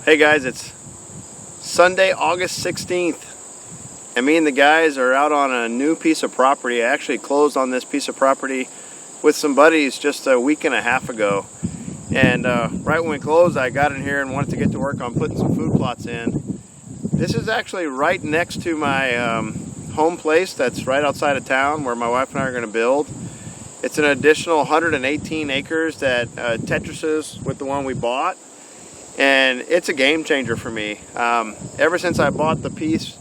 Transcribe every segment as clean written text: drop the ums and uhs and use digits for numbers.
Hey guys, it's Sunday, August 16th, and me and the guys are out on a new piece of property. I actually closed on this piece of property with some buddies just a week and a half ago. And right when we closed, I got in here and wanted to get to work on putting some food plots in. This is actually right next to my home place that's right outside of town where my wife and I are going to build. It's an additional 118 acres that Tetrises with the one we bought. And it's a game changer for me. Ever since I bought the piece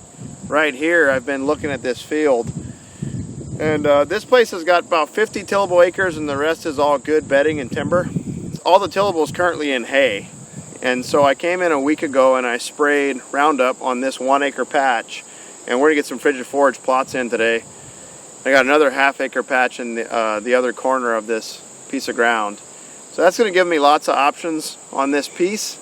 right here, I've been looking at this field. And this place has got about 50 tillable acres, and the rest is all good bedding and timber. All the tillable is currently in hay. And so I came in a week ago and I sprayed Roundup on this 1 acre patch. And we're gonna get some frigid forage plots in today. I got another half-acre patch in the other corner of this piece of ground. So that's gonna give me lots of options on this piece.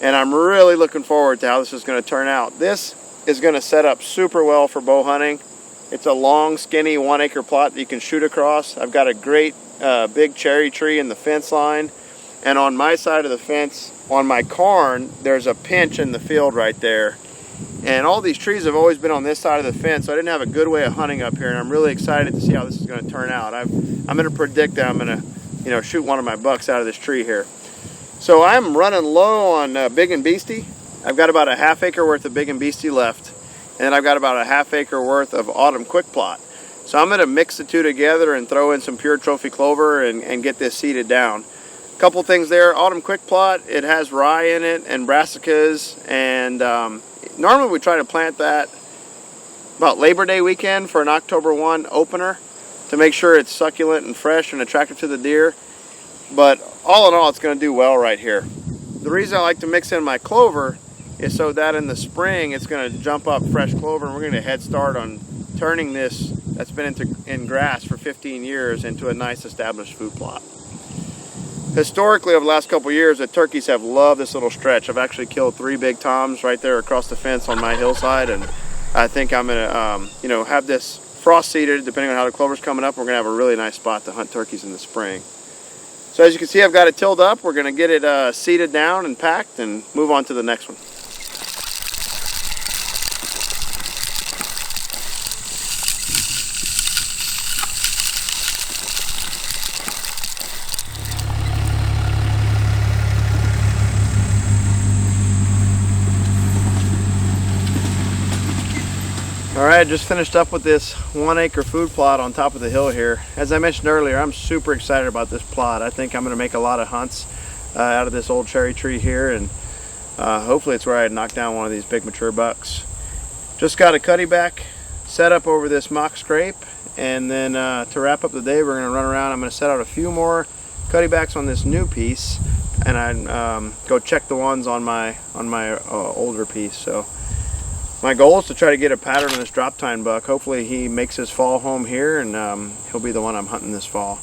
And I'm really looking forward to how this is going to turn out. This is going to set up super well for bow hunting. It's a long, skinny 1 acre plot that you can shoot across. I've got a great big cherry tree in the fence line. And on my side of the fence, on my cairn, there's a pinch in the field right there. And all these trees have always been on this side of the fence, so I didn't have a good way of hunting up here. And I'm really excited to see how this is going to turn out. I'm going to predict that I'm going to, shoot one of my bucks out of this tree here. So I'm running low on Big and Beastie. I've got about a half acre worth of Big and Beastie left. And then I've got about a half acre worth of Autumn Quick Plot. So I'm going to mix the two together and throw in some pure trophy clover and get this seeded down. A couple things there. Autumn Quick Plot, it has rye in it and brassicas. And normally we try to plant that about Labor Day weekend for an October 1 opener to make sure it's succulent and fresh and attractive to the deer. But all in all, it's going to do well right here. The reason I like to mix in my clover is so that in the spring it's going to jump up fresh clover, and we're going to head start on turning this that's been in grass for 15 years into a nice established food plot. Historically, over the last couple years, the turkeys have loved this little stretch. I've actually killed 3 big toms right there across the fence on my hillside, and I think I'm going to have this frost seeded. Depending on how the clover's coming up, we're going to have a really nice spot to hunt turkeys in the spring. So as you can see, I've got it tilled up. We're going to get it seeded down and packed and move on to the next one. Alright, just finished up with this 1 acre food plot on top of the hill here. As I mentioned earlier, I'm super excited about this plot. I think I'm going to make a lot of hunts out of this old cherry tree here, and hopefully it's where I knock down one of these big mature bucks. Just got a Cuddieback set up over this mock scrape, and then to wrap up the day, we're going to run around. I'm going to set out a few more Cuddebacks on this new piece, and I go check the ones on my older piece. So my goal is to try to get a pattern on this drop tine buck. Hopefully he makes his fall home here, and he'll be the one I'm hunting this fall.